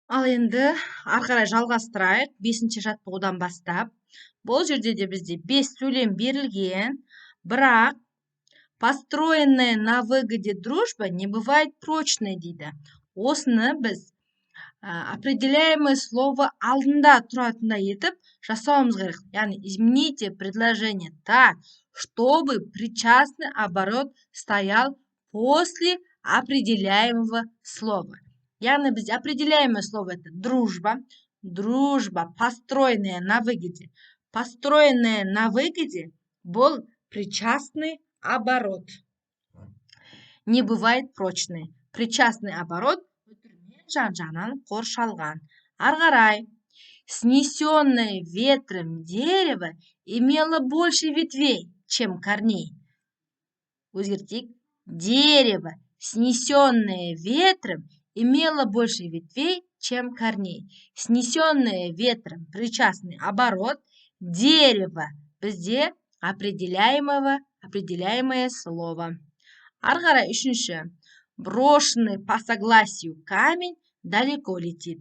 Ал енді ары қарай жалғастырайық. 5-ші жаттығудан бастап. Бұл жерде де бізде 5 сөйлем берілген. Бірақ построенная на выгоде дружба не бывает прочной дейді. Осыны біз определяемое слово алдында тұратындай етіп жасауымыз керек. Яғни измените предложение так, чтобы причастный оборот стоял после определяемого слова. Яғни бізде определяемое слово это дружба. Дружба, построенная на выгоде. Построенная на выгоде был причастный оборот. Не бывает прочный. Причастный оборот жан-жағынан қоршалған. Ары қарай. Снесенное ветром дерево имело больше ветвей, чем корней. Өзгертейік. Дерево, снесенное ветром, имело больше ветвей, чем корней. Снесенное ветром причастный оборот. Дерево бізде определяемое слово. Ары қарай үшінші. Брошенный по согласию камень далеко летит.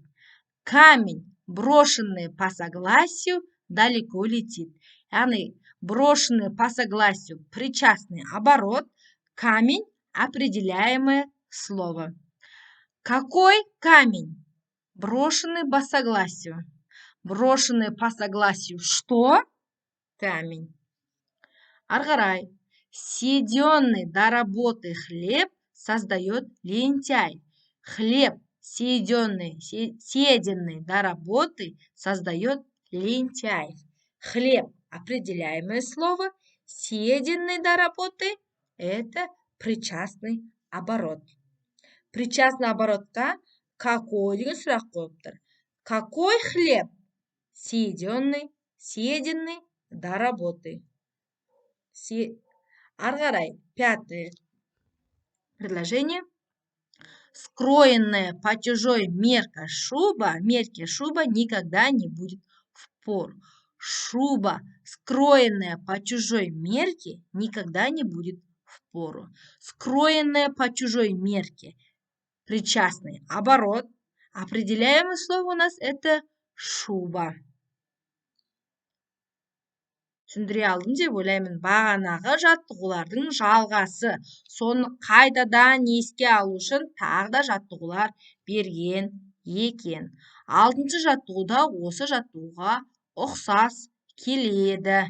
Камень, брошенный по согласию, далеко летит. Яғни, брошенный по согласию причастный оборот. Камень, определяемое слово. Какой камень? Брошенный по согласию. Брошенный по согласию что? Камень. Ары қарай. Съеденный до работы хлеб создает лентяй. Хлеб, съеденный до работы, создает лентяй. Хлеб, определяемое слово. Съеденный до работы – это причастный оборот. Причастный оборотқа какой деген сұрақ қойып тұр. Какой хлеб? Съеденный до работы. Ары қарай. 5 предложение. Скроенная по чужой мерке шуба никогда не будет впору. Шуба, скроенная по чужой мерке, никогда не будет впору. Скроенная по чужой мерке. Причастный оборот. Определяемое слово у нас это шуба. Түсіндіре алдым деп ойлаймын. Бағанағы жаттығулардың жалғасы. Соны қайтадан еске алу үшін тағы да жаттығулар берген екен. 6-шы жаттығуда осы жаттығуға ұқсас келеді.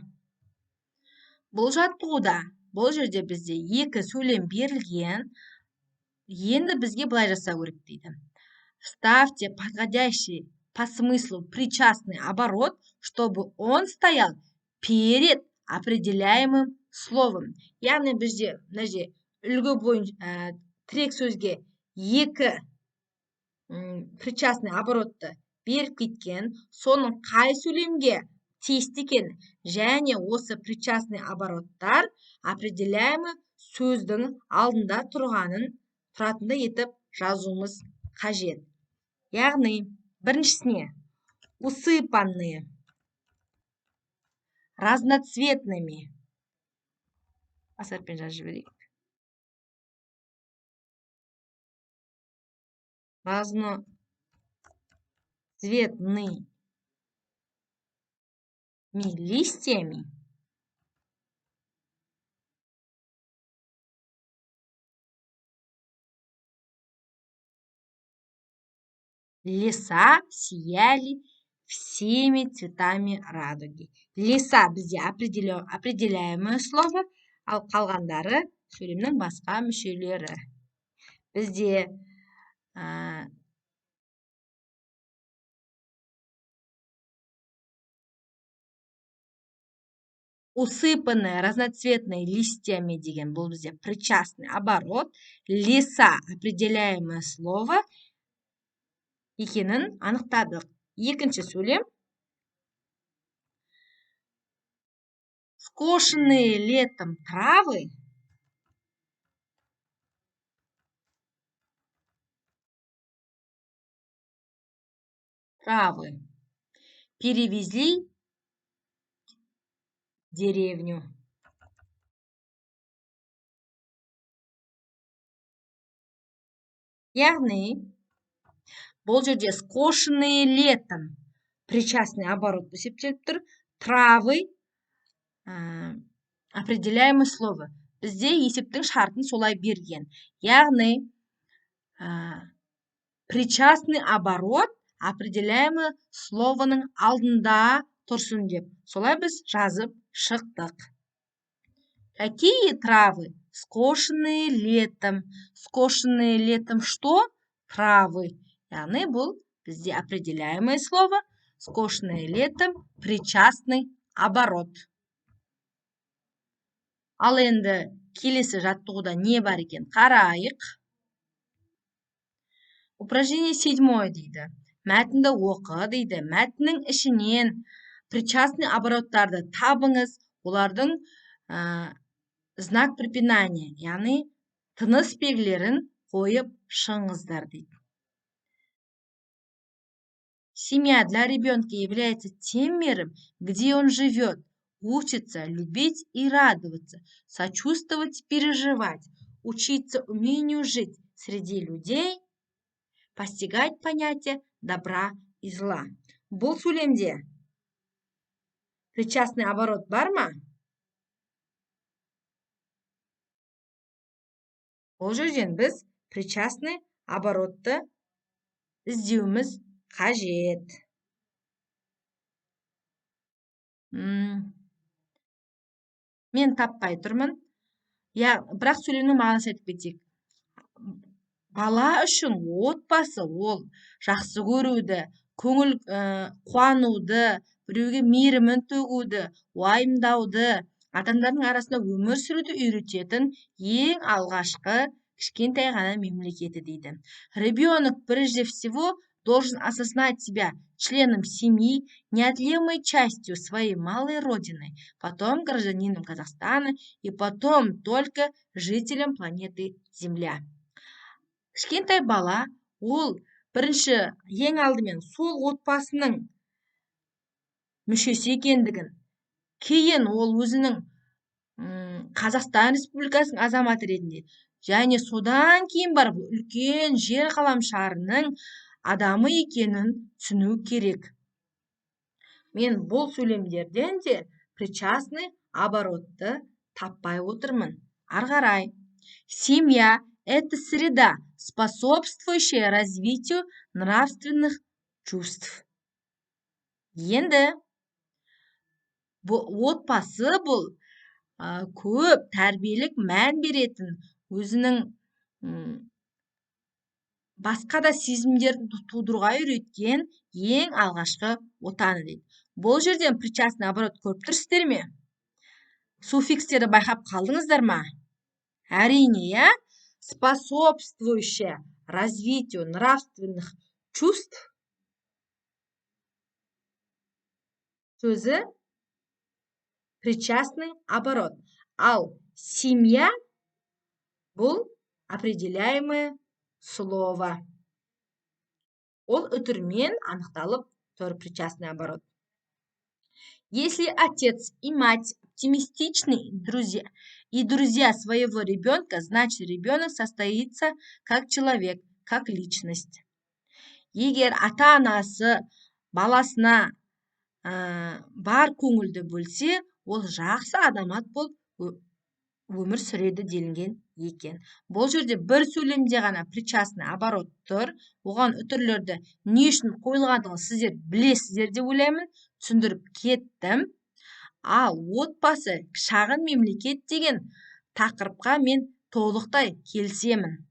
Бұл жаттығуда, бұл жерде бізде 2 сөйлем берілген. Енді бізге былай жасау керек дейді. Вставьте подходящий по смыслу причастный оборот, чтобы он стоял перед определяемым словом. Яғни бізде үлгі бойынша тірек сөзге 2 причастный оборотты беріп кеткен, соның қай сөйлемге тиісті екен және осы причастный обороттар определяемый сөздің алдында тұратындай етіп жазуымыз қажет. Яғни біріншісіне усыпанные, разноцветными. Асарпен жазып жіберейік. Разноцветными листьями леса сияли всеми цветами радуги. Леса бізде определяемое слово, ал қалғандары сөйлемнің басқа мүшелері. Бізде усыпанные разноцветные листьями деген бұл бізде причастный оборот. Леса определяемое слово екенін анықтадық. Екінші сөйлем. Скошенные летом травы перевезли в деревню. Яғни Бұл жерде скошенные летом причастный оборот есептеліп тұр. Травы определяемое слово. Бізде есептің шартын солай берген. Яғни причастный оборот определяемое словоның алдында тұрсын деп. Солай біз жазып шықтық. Какие травы? Скошенные летом. Скошенные летом что? Травы. Яғни бұл бізде определяемое слово. Скошенные летом причастный оборот. Ал енді келесі жаттығуда не бар екен? Қарайық. Упражнение 7 дейді. Мәтінді оқы дейді. Мәтіннің ішінен причастный обороттарды табыңыз. Олардың знак препинания, яғни тыныс белгілерін қойып шығыңыздар дейді. Семья для ребенка является тем миром, где он живет, учится любить и радоваться, сочувствовать и переживать, учиться умению жить среди людей, постигать понятие добра и зла. Бұл сөйлемде причастный оборот бар ма? Бұл жерден біз причастный оборотты іздеуіміз қажет. Мен таппай тұрмын. Бірақ сөйлемнің мағынасын айтып кетейік. Бала үшін отбасы ол жақсы көруді, көңіл қуануды, біреуге мейірімін төгуді, уайымдауды, адамдардың арасында өмір сүруді үйрететін ең алғашқы кішкентай ғана мемлекеті дейді. Ребенок прежде всего должен осознать себя членом семьи, неотъемлемой частью своей малой родины, потом гражданином Казахстана и потом только жителем планеты Земля. Кішкентай бала, ол бірінші ең алдымен сол отбасының мүшесі екендігін, кейін ол өзінің Қазақстан Республикасының азаматы ретінде, және содан кейін барып үлкен жер ғалам шарының адамы екенін түсіну керек. Мен бұл сөйлемдерден де причастный оборотты таппай отырмын. Арғарай. Семья – это среда, способствующая развитию нравственных чувств. Енді отбасы бұл көп тәрбиелік мән беретін, өзінің басқа да сезімдерді тудыруға үйреткен ең алғашқы отаны дейді. Бұл жерден причастный оборот көріп тұрсыздар ме? Суффикстерді байқап қалдыңыздар ма? Әрине, я? Способствующая развитию нравственных чувств сөзі причастный оборот. Ал семья бұл определяемое слово. Ол үтірмен анықталып тұр причастный оборот. Если отец и мать оптимистичны и друзья своего ребенка, значит ребенок состоится как человек, как личность. Егер ата-анасы баласына бар көңілді бөлсе, ол жақсы адамат болып өмір сүреді делінген екен. Бұл жерде бір сөйлемде ғана причастный оборот тұр. Оған үтірлерді не үшін қойылғандығын сіздер білесіздер деп ойлаймын. Түсіндіріп кеттім. Ал отбасы шағын мемлекет деген тақырыпқа мен толықтай келісемін.